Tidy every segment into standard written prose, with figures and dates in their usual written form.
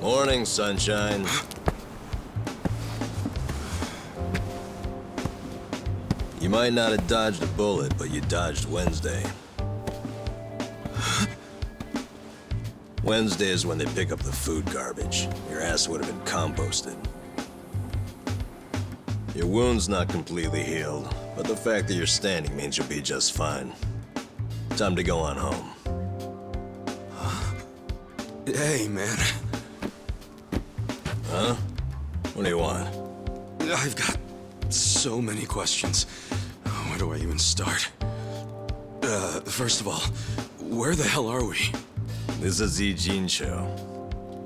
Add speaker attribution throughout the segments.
Speaker 1: Morning, sunshine. You might not have dodged a bullet, but you dodged Wednesday. Wednesday is when they pick up the food garbage. Your ass would have been composted. Your wound's not completely healed, but the fact that you're standing means you'll be just fine. Time to go on home.
Speaker 2: Hey, man.
Speaker 1: Huh? What do you want?
Speaker 2: I've got so many questions. Where do I even start? First of all, where the hell are we?
Speaker 1: This is Ijincho.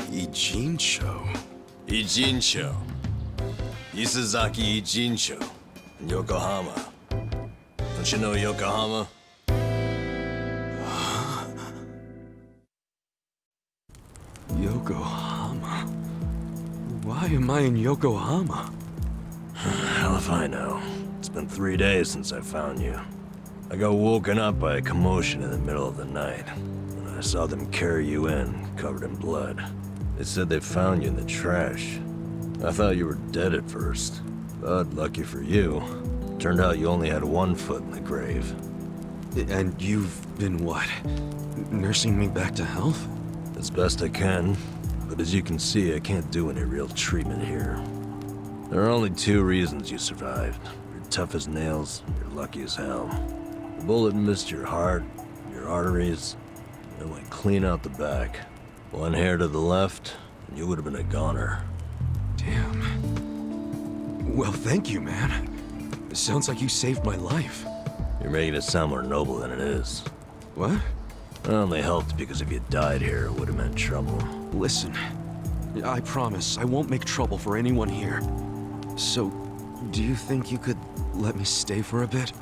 Speaker 2: Ijincho?
Speaker 1: Ijincho. Isazaki Ijincho. In Yokohama. Don't you know Yokohama?
Speaker 2: Yokohama? Why am I in Yokohama?
Speaker 1: Hell if I know. It's been 3 days since I found you. I got woken up by a commotion in the middle of the night. And I saw them carry you in, covered in blood. They said they found you in the trash. I thought you were dead at first. But lucky for you, turned out you only had 1 foot in the grave.
Speaker 2: And you've been what? Nursing me back to health?
Speaker 1: As best I can. But as you can see, I can't do any real treatment here. There are only 2 reasons you survived. You're tough as nails, you're lucky as hell. The bullet missed your heart, your arteries, and went clean out the back. 1 hair to the left, and you would have been a goner.
Speaker 2: Damn. Well, thank you, man. It sounds like you saved my life.
Speaker 1: You're making it sound more noble than it is.
Speaker 2: What?
Speaker 1: It only helped because if you died here, it would have meant trouble.
Speaker 2: Listen, I promise I won't make trouble for anyone here. So, do you think you could let me stay for a bit?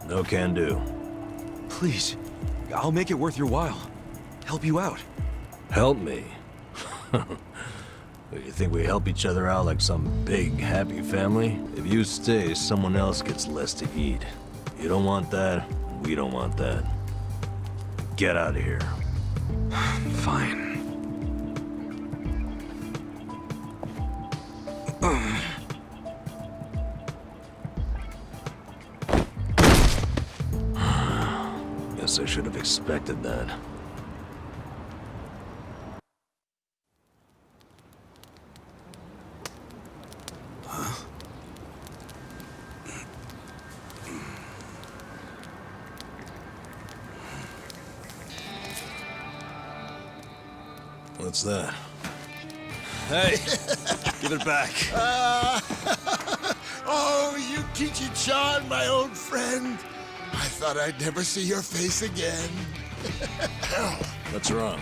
Speaker 1: No can do.
Speaker 2: Please, I'll make it worth your while. Help you out.
Speaker 1: Help me? You think we help each other out like some big, happy family? If you stay, someone else gets less to eat. You don't want that, we don't want that. Get out of here.
Speaker 2: Fine.
Speaker 1: Guess I should have expected that. What's that? Hey! Give it back.
Speaker 3: Oh, you Kichi-chan, my old friend. I thought I'd never see your face again.
Speaker 1: What's wrong?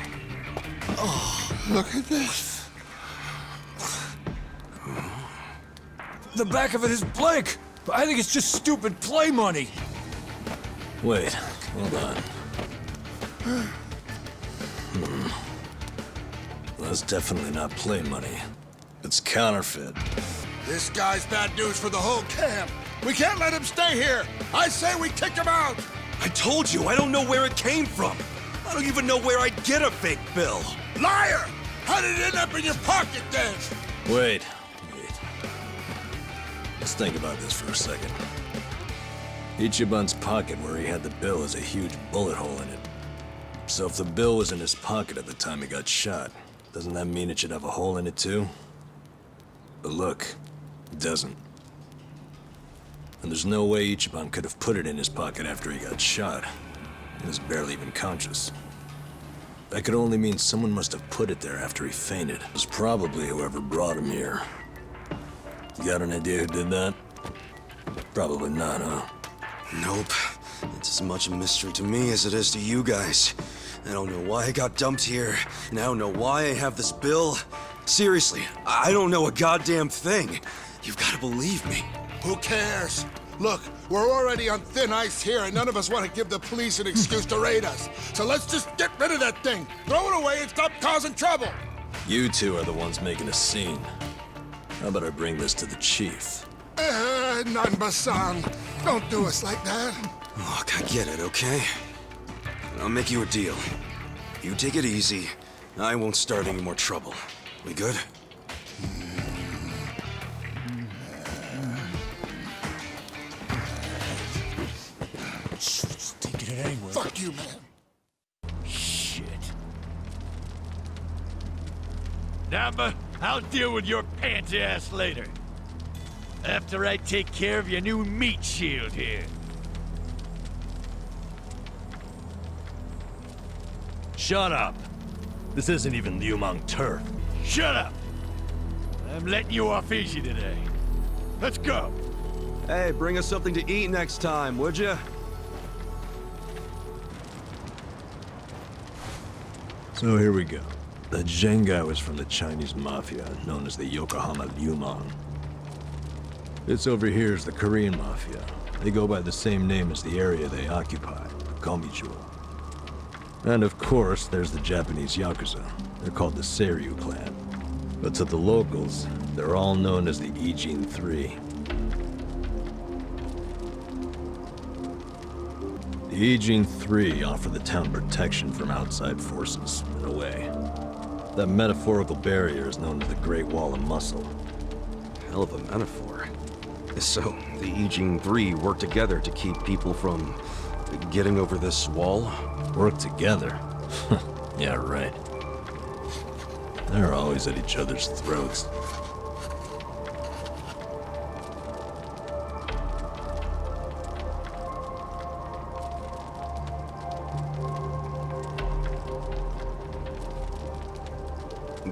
Speaker 3: Oh, look at this.
Speaker 4: The back of it is blank! I think it's just stupid play money!
Speaker 1: Wait, hold on. That's definitely not play money. It's counterfeit.
Speaker 3: This guy's bad news for the whole camp. We can't let him stay here. I say we kick him out.
Speaker 2: I told you, I don't know where it came from. I don't even know where I'd get a fake bill.
Speaker 3: Liar! How did it end up in your pocket then?
Speaker 1: Wait. Let's think about this for a second. Ichiban's pocket where he had the bill has a huge bullet hole in it. So if the bill was in his pocket at the time he got shot, doesn't that mean it should have a hole in it too? But look, it doesn't. And there's no way Ichiban could have put it in his pocket after he got shot. He was barely even conscious. That could only mean someone must have put it there after he fainted. It was probably whoever brought him here. You got an idea who did that? Probably not, huh?
Speaker 2: Nope. It's as much a mystery to me as it is to you guys. I don't know why I got dumped here, and I don't know why I have this bill. Seriously, I don't know a goddamn thing. You've got to believe me.
Speaker 3: Who cares? Look, we're already on thin ice here, and none of us want to give the police an excuse to raid us. So let's just get rid of that thing. Throw it away and stop causing trouble.
Speaker 1: You two are the ones making a scene. How about I bring this to the chief?
Speaker 3: Nanba-san, don't do us like that.
Speaker 2: Look, I get it, okay? I'll make you a deal. You take it easy. I won't start any more trouble. We good?
Speaker 4: Just taking it anyway.
Speaker 3: Fuck you, man.
Speaker 4: Shit.
Speaker 5: Namba, I'll deal with your panty ass later. After I take care of your new meat shield here.
Speaker 1: Shut up! This isn't even Liumang turf.
Speaker 5: Shut up! I'm letting you off easy today. Let's go.
Speaker 2: Hey, bring us something to eat next time, would ya?
Speaker 1: So here we go. The Zheng guy was from the Chinese mafia, known as the Yokohama Liumang. This over here is the Korean mafia. They go by the same name as the area they occupy, Komichu. And of course, there's the Japanese Yakuza. They're called the Seiryu clan. But to the locals, they're all known as the Ijin Three. The Ijin Three offer the town protection from outside forces, in a way. That metaphorical barrier is known as the Great Wall of Muscle.
Speaker 2: Hell of a metaphor. So, the Ijin Three work together to keep people from getting over this wall?
Speaker 1: Work together? Yeah, right. They're always at each other's throats.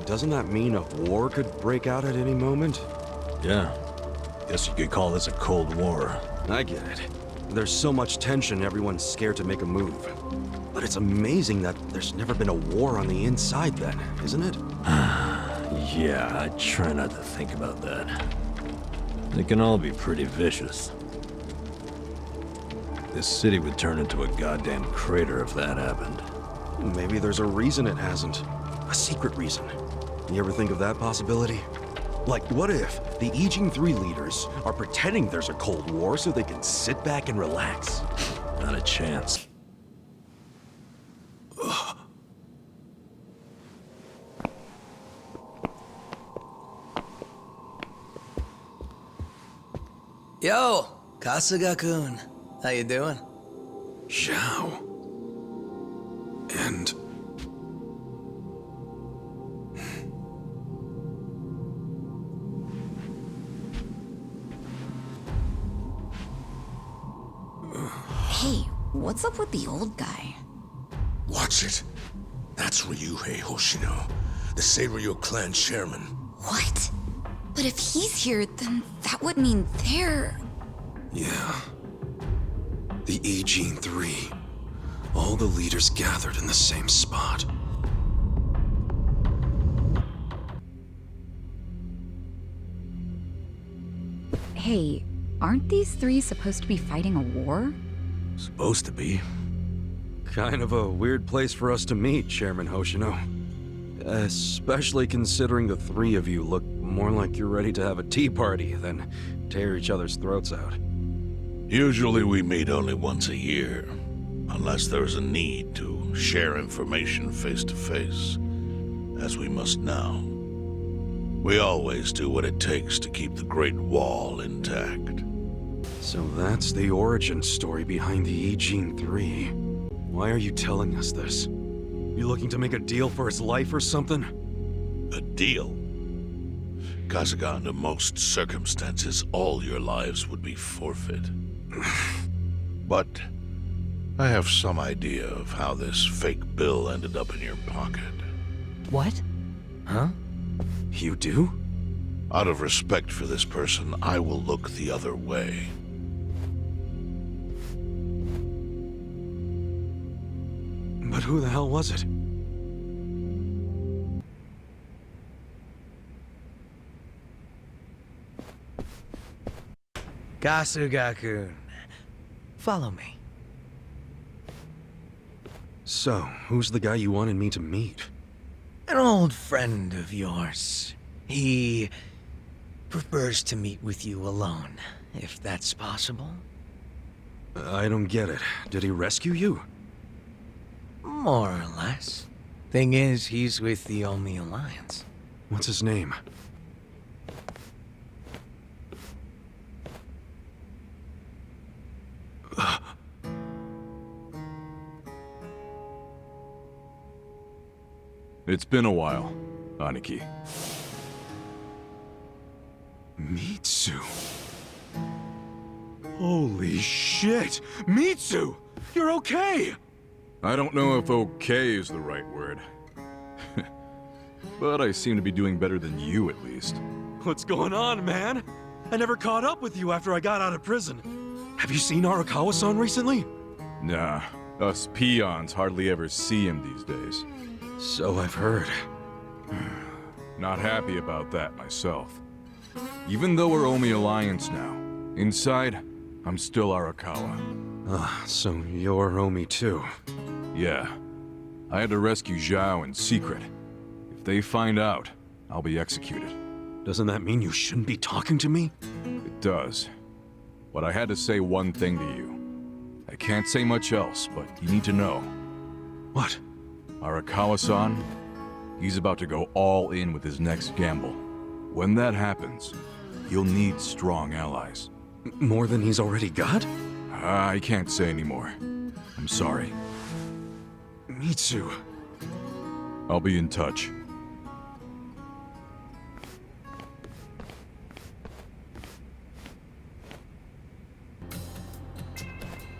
Speaker 2: Doesn't that mean a war could break out at any moment?
Speaker 1: Yeah. Guess you could call this a Cold War.
Speaker 2: I get it. There's so much tension, everyone's scared to make a move. But it's amazing that there's never been a war on the inside then, isn't it?
Speaker 1: Yeah, I try not to think about that. They can all be pretty vicious. This city would turn into a goddamn crater if that happened.
Speaker 2: Maybe there's a reason it hasn't. A secret reason. You ever think of that possibility? Like, what if the Ijin Three leaders are pretending there's a Cold War so they can sit back and relax?
Speaker 1: Not a chance.
Speaker 6: Yo, Kasuga-kun. How you doing?
Speaker 2: Zhao. And...
Speaker 7: Hey, what's up with the old guy?
Speaker 3: Watch it. That's Ryuhei Hoshino, the Seiryu clan chairman.
Speaker 7: What? But if he's here, then that would mean they're...
Speaker 2: yeah. The Ijin Three. All the leaders gathered in the same spot.
Speaker 7: Hey, aren't these three supposed to be fighting a war?
Speaker 1: Supposed to be.
Speaker 2: Kind of a weird place for us to meet, Chairman Hoshino. Especially considering the three of you look more like you're ready to have a tea party than tear each other's throats out.
Speaker 8: Usually we meet only once a year, unless there's a need to share information face to face, as we must now. We always do what it takes to keep the Great Wall intact.
Speaker 2: So that's the origin story behind the E-Gene 3. Why are you telling us this? You looking to make a deal for his life or something?
Speaker 8: A deal? Kasuga, under most circumstances, all your lives would be forfeit. But I have some idea of how this fake bill ended up in your pocket.
Speaker 6: What? Huh?
Speaker 2: You do?
Speaker 8: Out of respect for this person, I will look the other way.
Speaker 2: But who the hell was it?
Speaker 6: Kasuga-kun. Follow me.
Speaker 2: So, who's the guy you wanted me to meet?
Speaker 6: An old friend of yours. He prefers to meet with you alone, if that's possible.
Speaker 2: I don't get it. Did he rescue you?
Speaker 6: More or less. Thing is, he's with the Omi Alliance.
Speaker 2: What's his name?
Speaker 4: It's been a while, Aniki.
Speaker 2: Mitsu. Holy shit! Mitsu! You're okay!
Speaker 4: I don't know if okay is the right word. But I seem to be doing better than you, at least.
Speaker 2: What's going on, man? I never caught up with you after I got out of prison. Have you seen Arakawa-san recently?
Speaker 4: Nah, us peons hardly ever see him these days.
Speaker 2: So I've heard.
Speaker 4: Not happy about that myself. Even though we're Omi Alliance now, inside, I'm still Arakawa.
Speaker 2: Ah, so you're Omi too.
Speaker 4: Yeah. I had to rescue Zhao in secret. If they find out, I'll be executed.
Speaker 2: Doesn't that mean you shouldn't be talking to me?
Speaker 4: It does. But I had to say one thing to you. I can't say much else, but you need to know.
Speaker 2: What?
Speaker 4: Arakawa-san, he's about to go all in with his next gamble. When that happens, you'll need strong allies.
Speaker 2: More than he's already got?
Speaker 4: I can't say anymore. I'm sorry.
Speaker 2: Mitsu.
Speaker 4: I'll be in touch.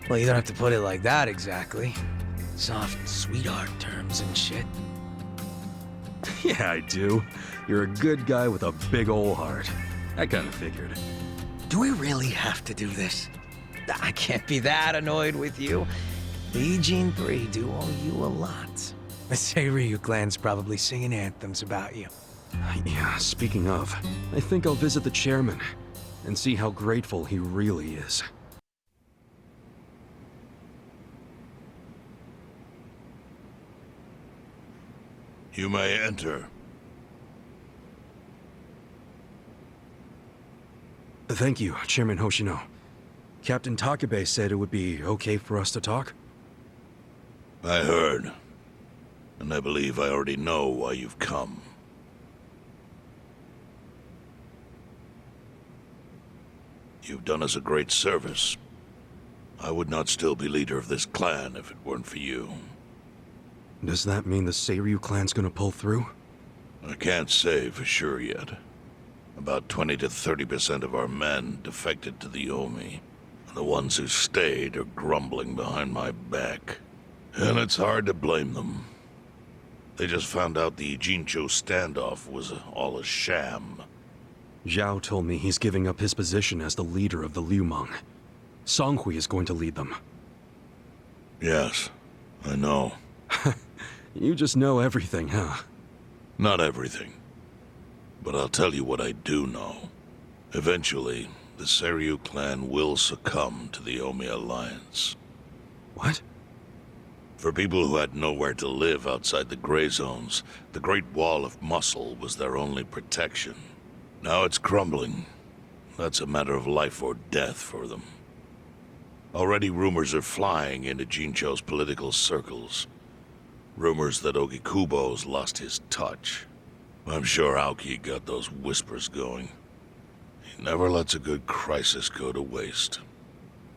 Speaker 6: Well, you don't have to put it like that exactly. Soft sweetheart terms and shit.
Speaker 2: Yeah, I do. You're a good guy with a big ol' heart. I kinda figured.
Speaker 6: Do we really have to do this? I can't be that annoyed with you. The E-Gene 3 do owe you a lot. The Seiryu clan's probably singing anthems about you.
Speaker 2: Yeah, speaking of, I think I'll visit the chairman and see how grateful he really is.
Speaker 8: You may enter.
Speaker 2: Thank you, Chairman Hoshino. Captain Takabe said it would be okay for us to talk?
Speaker 8: I heard. And I believe I already know why you've come. You've done us a great service. I would not still be leader of this clan if it weren't for you.
Speaker 2: Does that mean the Seiryu clan's gonna pull through?
Speaker 8: I can't say for sure yet. About 20 to 30% of our men defected to the Omi. And the ones who stayed are grumbling behind my back. And it's hard to blame them. They just found out the Jincho standoff was all a sham.
Speaker 2: Zhao told me he's giving up his position as the leader of the Liumang. Songhui is going to lead them.
Speaker 8: Yes, I know.
Speaker 2: You just know everything, huh?
Speaker 8: Not everything. But I'll tell you what I do know. Eventually, the Seiryu clan will succumb to the Omi Alliance.
Speaker 2: What?
Speaker 8: For people who had nowhere to live outside the gray zones, the Great Wall of Muscle was their only protection. Now it's crumbling. That's a matter of life or death for them. Already rumors are flying into Jincho's political circles. Rumors that Ogikubo's lost his touch. I'm sure Aoki got those whispers going. He never lets a good crisis go to waste.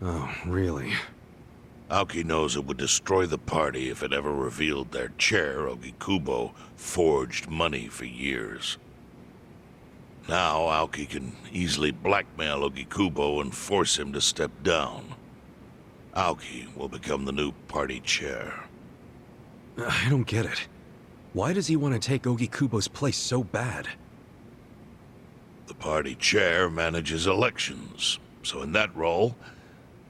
Speaker 2: Oh, really?
Speaker 8: Aoki knows it would destroy the party if it ever revealed their chair, Ogikubo, forged money for years. Now, Aoki can easily blackmail Ogikubo and force him to step down. Aoki will become the new party chair.
Speaker 2: I don't get it. Why does he want to take Ogikubo's place so bad?
Speaker 8: The party chair manages elections, so in that role,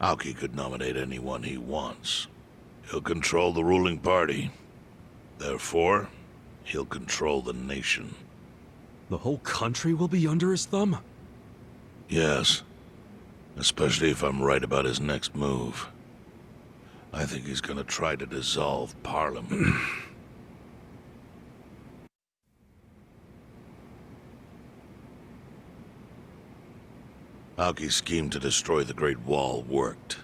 Speaker 8: Aoki could nominate anyone he wants. He'll control the ruling party. Therefore, he'll control the nation.
Speaker 2: The whole country will be under his thumb?
Speaker 8: Yes. Especially if I'm right about his next move. I think he's gonna try to dissolve Parliament. Aoki's scheme to destroy the Great Wall worked.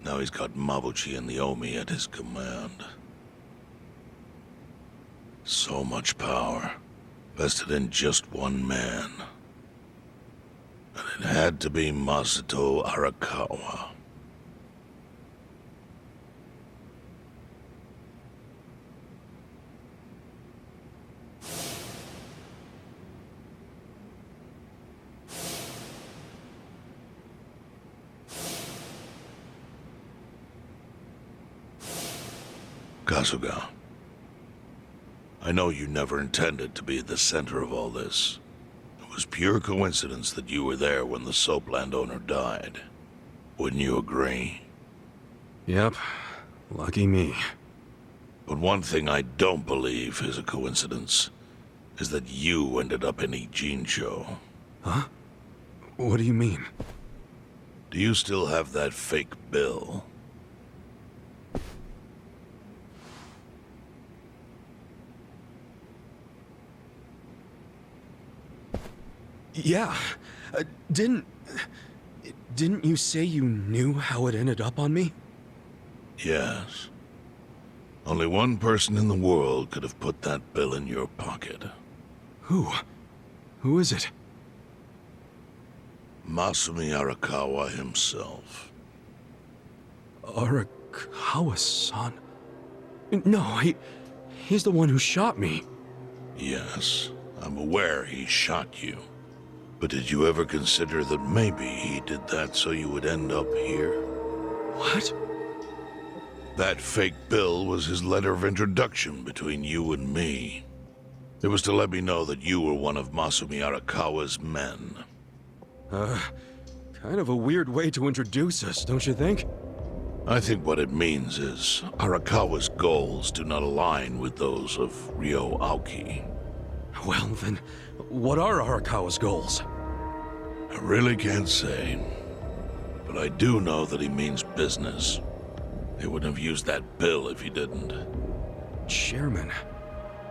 Speaker 8: Now he's got Mabuchi and the Omi at his command. So much power, vested in just one man. And it had to be Masato Arakawa. Kasuga, I know you never intended to be at the center of all this. It was pure coincidence that you were there when the soap landowner died. Wouldn't you agree?
Speaker 2: Yep. Lucky me.
Speaker 8: But one thing I don't believe is a coincidence, is that you ended up in Ijincho.
Speaker 2: Huh? What do you mean?
Speaker 8: Do you still have that fake bill?
Speaker 2: Yeah. Didn't you say you knew how it ended up on me?
Speaker 8: Yes. Only one person in the world could have put that bill in your pocket.
Speaker 2: Who? Who is it?
Speaker 8: Masumi Arakawa himself.
Speaker 2: Arakawa-san? No, he's the one who shot me.
Speaker 8: Yes, I'm aware he shot you. But did you ever consider that maybe he did that so you would end up here?
Speaker 2: What?
Speaker 8: That fake bill was his letter of introduction between you and me. It was to let me know that you were one of Masumi Arakawa's men.
Speaker 2: Kind of a weird way to introduce us, don't you think?
Speaker 8: I think what it means is Arakawa's goals do not align with those of Ryo Aoki.
Speaker 2: Well, then, what are Arakawa's goals?
Speaker 8: I really can't say. But I do know that he means business. He wouldn't have used that bill if he didn't.
Speaker 2: Chairman,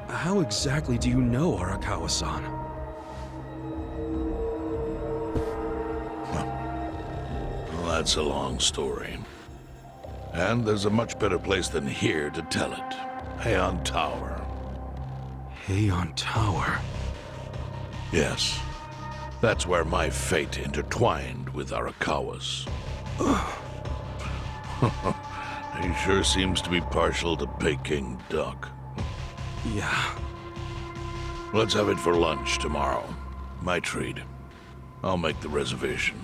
Speaker 2: how exactly do you know Arakawa-san?
Speaker 8: Well, that's a long story. And there's a much better place than here to tell it. Heian Tower.
Speaker 2: Heian Tower?
Speaker 8: Yes. That's where my fate intertwined with Arakawa's. He sure seems to be partial to Peking Duck.
Speaker 2: Yeah.
Speaker 8: Let's have it for lunch tomorrow. My treat. I'll make the reservation.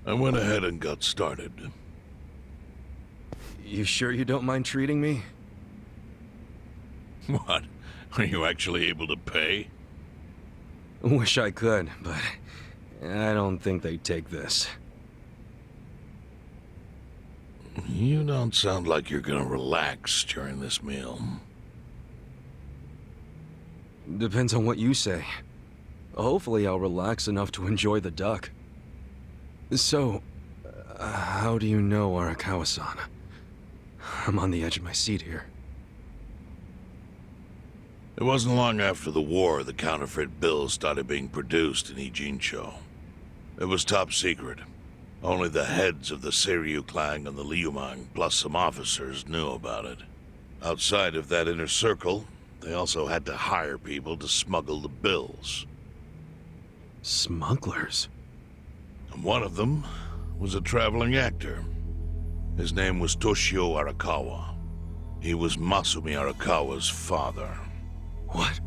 Speaker 8: I went ahead and got started.
Speaker 2: You sure you don't mind treating me?
Speaker 8: What? Are you actually able to pay?
Speaker 2: Wish I could, but I don't think they'd take this.
Speaker 8: You don't sound like you're gonna relax during this meal.
Speaker 2: Depends on what you say. Hopefully I'll relax enough to enjoy the duck. So, how do you know Arakawa-san? I'm on the edge of my seat here.
Speaker 8: It wasn't long after the war the counterfeit bills started being produced in Ijincho. It was top secret. Only the heads of the Seiryu clan and the Liumang, plus some officers, knew about it. Outside of that inner circle, they also had to hire people to smuggle the bills.
Speaker 9: Smugglers?
Speaker 8: And one of them was a traveling actor. His name was Toshio Arakawa. He was Masumi Arakawa's father.
Speaker 9: What?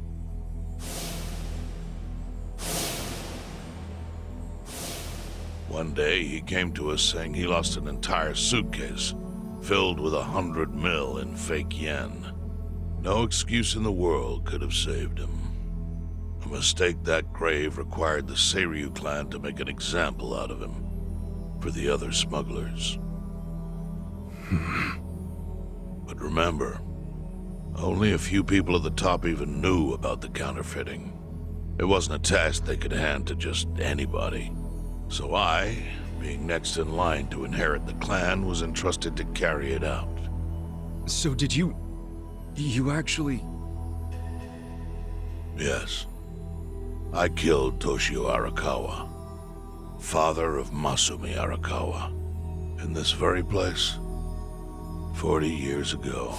Speaker 8: One day, he came to us saying he lost an entire suitcase filled with 100 mil in fake yen. No excuse in the world could have saved him. A mistake that grave required the Seiryu clan to make an example out of him for the other smugglers. But remember, only a few people at the top even knew about the counterfeiting. It wasn't a task they could hand to just anybody. So I, being next in line to inherit the clan, was entrusted to carry it out.
Speaker 9: So did you actually...
Speaker 8: Yes. I killed Toshio Arakawa, father of Masumi Arakawa, in this very place, 40 years ago.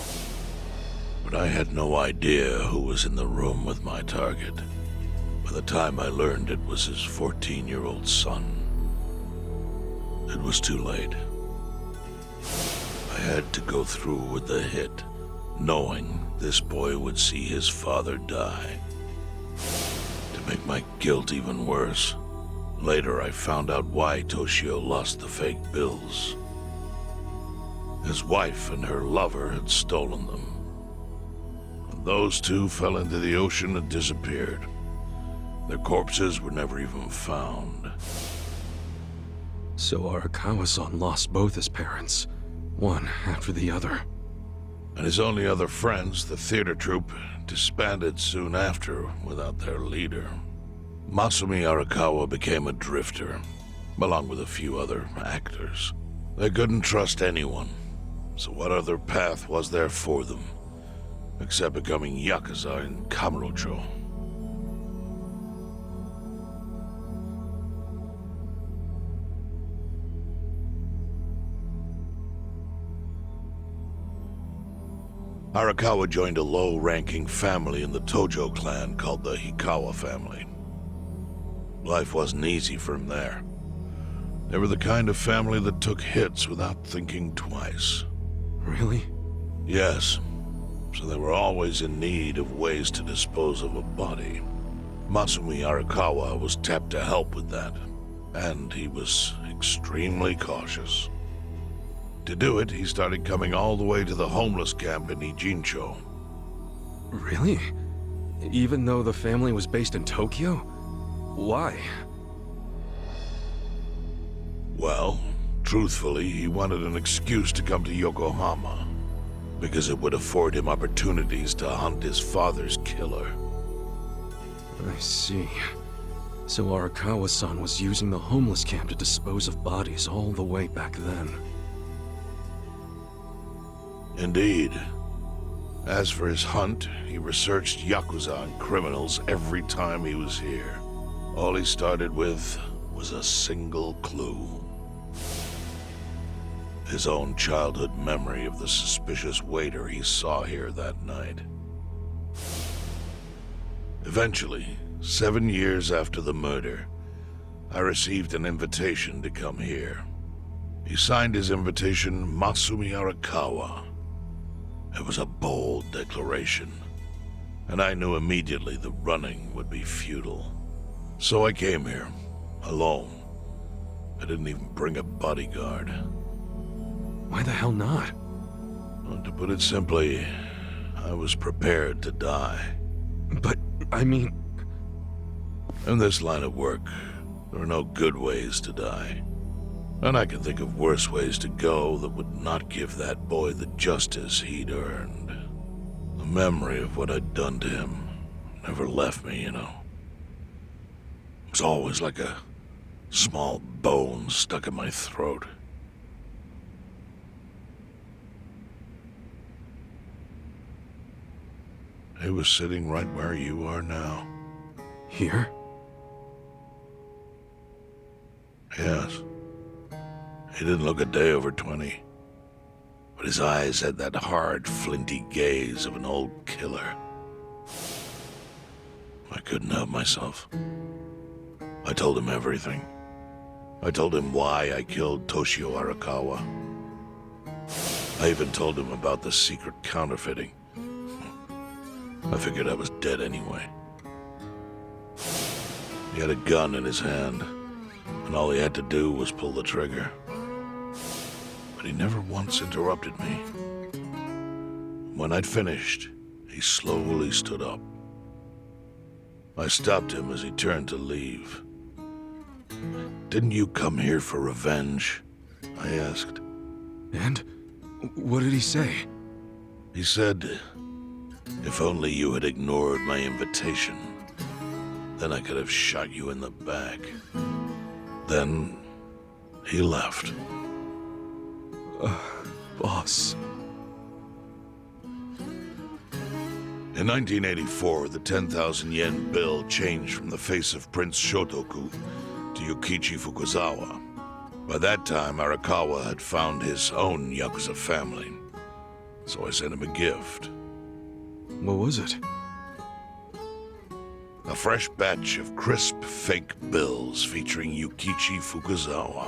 Speaker 8: But I had no idea who was in the room with my target. By the time I learned it was his 14-year-old son. It was too late. I had to go through with the hit, knowing this boy would see his father die. To make my guilt even worse, later I found out why Toshio lost the fake bills. His wife and her lover had stolen them. And those two fell into the ocean and disappeared. Their corpses were never even found.
Speaker 9: So Arakawa-san lost both his parents, one after the other.
Speaker 8: And his only other friends, the theater troupe, disbanded soon after without their leader. Masumi Arakawa became a drifter, along with a few other actors. They couldn't trust anyone, so what other path was there for them, except becoming Yakuza in Kamurocho? Arakawa joined a low-ranking family in the Tojo clan called the Hikawa family. Life wasn't easy for him there. They were the kind of family that took hits without thinking twice.
Speaker 9: Really?
Speaker 8: Yes. So they were always in need of ways to dispose of a body. Masumi Arakawa was tapped to help with that, and he was extremely cautious. To do it, he started coming all the way to the homeless camp in Ijincho.
Speaker 9: Really? Even though the family was based in Tokyo? Why?
Speaker 8: Well, truthfully, he wanted an excuse to come to Yokohama, because it would afford him opportunities to hunt his father's killer.
Speaker 9: I see. So Arakawa-san was using the homeless camp to dispose of bodies all the way back then.
Speaker 8: Indeed. As for his hunt, he researched Yakuza and criminals every time he was here. All he started with was a single clue. His own childhood memory of the suspicious waiter he saw here that night. Eventually, 7 years after the murder, I received an invitation to come here. He signed his invitation Masumi Arakawa. It was a bold declaration, and I knew immediately the running would be futile. So I came here, alone. I didn't even bring a bodyguard.
Speaker 9: Why the hell not?
Speaker 8: Well, to put it simply, I was prepared to die.
Speaker 9: But, I mean...
Speaker 8: In this line of work, there are no good ways to die. And I can think of worse ways to go that would not give that boy the justice he'd earned. The memory of what I'd done to him never left me, you know. It was always like a small bone stuck in my throat. He was sitting right where you are now.
Speaker 9: Here?
Speaker 8: Yes. He didn't look a day over 20. But his eyes had that hard, flinty gaze of an old killer. I couldn't help myself. I told him everything. I told him why I killed Toshio Arakawa. I even told him about the secret counterfeiting. I figured I was dead anyway. He had a gun in his hand, and all he had to do was pull the trigger. But he never once interrupted me. When I'd finished, he slowly stood up. I stopped him as he turned to leave. "Didn't you come here for revenge?" I asked.
Speaker 9: And? What did he say?
Speaker 8: He said, "If only you had ignored my invitation, then I could have shot you in the back." Then he left.
Speaker 9: Boss.
Speaker 8: In 1984, the 10,000 yen bill changed from the face of Prince Shotoku to Yukichi Fukuzawa. By that time, Arakawa had found his own Yakuza family, so I sent him a gift.
Speaker 9: What was it?
Speaker 8: A fresh batch of crisp fake bills featuring Yukichi Fukuzawa.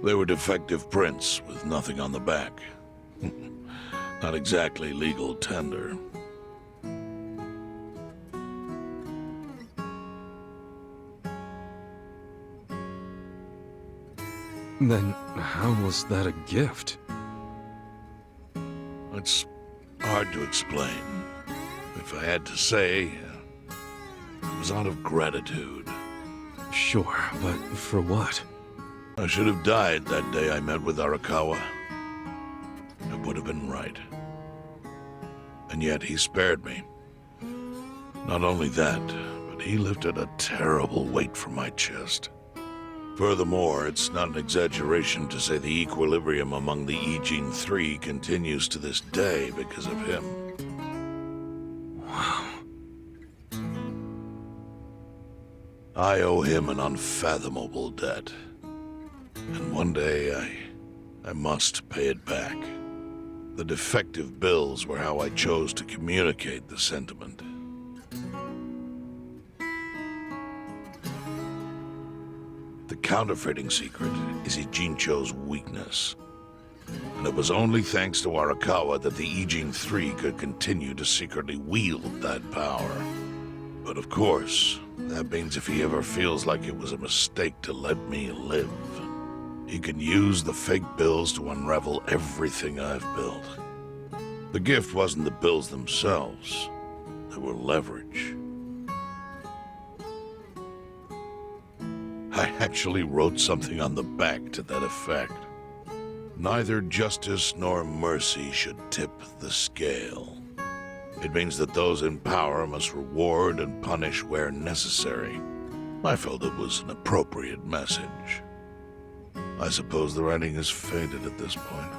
Speaker 8: They were defective prints with nothing on the back. Not exactly legal tender.
Speaker 9: Then how was that a gift?
Speaker 8: It's hard to explain. If I had to say, it was out of gratitude.
Speaker 9: Sure, but for what?
Speaker 8: I should have died that day I met with Arakawa. It would have been right. And yet he spared me. Not only that, but he lifted a terrible weight from my chest. Furthermore, it's not an exaggeration to say the equilibrium among the Ijin Three continues to this day because of him.
Speaker 9: Wow.
Speaker 8: I owe him an unfathomable debt. And one day, I must pay it back. The defective bills were how I chose to communicate the sentiment. The counterfeiting secret is Ijincho's weakness. And it was only thanks to Arakawa that the Ijin Three could continue to secretly wield that power. But of course, that means if he ever feels like it was a mistake to let me live, he can use the fake bills to unravel everything I've built. The gift wasn't the bills themselves. They were leverage. I actually wrote something on the back to that effect. Neither justice nor mercy should tip the scale. It means that those in power must reward and punish where necessary. I felt it was an appropriate message. I suppose the writing is faded at this point.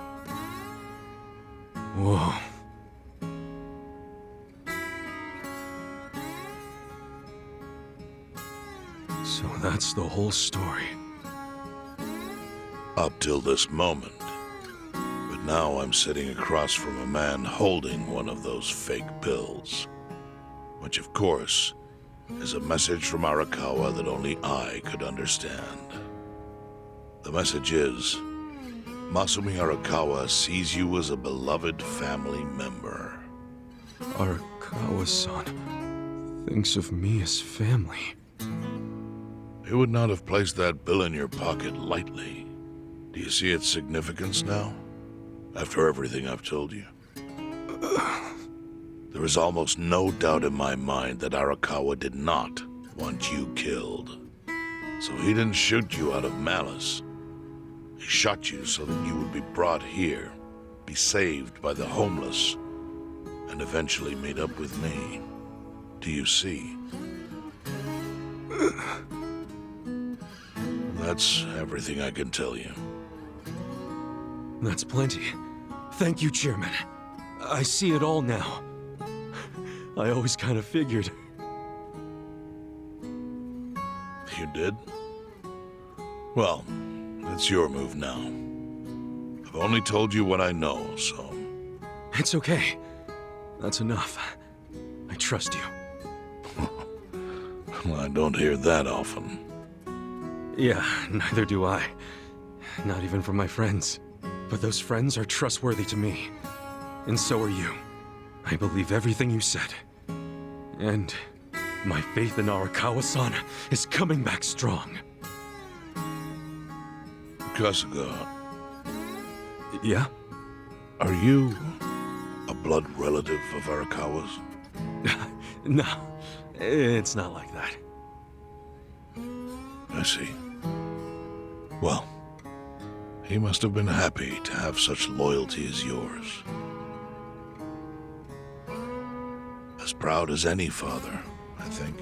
Speaker 9: Whoa. So that's the whole story.
Speaker 8: Up till this moment. But now I'm sitting across from a man holding one of those fake bills. Which, of course, is a message from Arakawa that only I could understand. The message is, Masumi Arakawa sees you as a beloved family member.
Speaker 9: Arakawa-san thinks of me as family.
Speaker 8: He would not have placed that bill in your pocket lightly. Do you see its significance now? After everything I've told you? There is almost no doubt in my mind that Arakawa did not want you killed. So he didn't shoot you out of malice. He shot you so that you would be brought here, be saved by the homeless, and eventually meet up with me. Do you see? That's everything I can tell you.
Speaker 9: That's plenty. Thank you, Chairman. I see it all now. I always kind of figured.
Speaker 8: You did? Well, it's your move now. I've only told you what I know, so...
Speaker 9: It's okay. That's enough. I trust you.
Speaker 8: Well, I don't hear that often.
Speaker 9: Yeah, neither do I. Not even from my friends. But those friends are trustworthy to me. And so are you. I believe everything you said. And my faith in Arakawa-san is coming back strong.
Speaker 8: Kasuga,
Speaker 9: Yeah?
Speaker 8: are you a blood relative of Arakawa's?
Speaker 9: No, it's not like that.
Speaker 8: I see. Well, he must have been happy to have such loyalty as yours. As proud as any father, I think.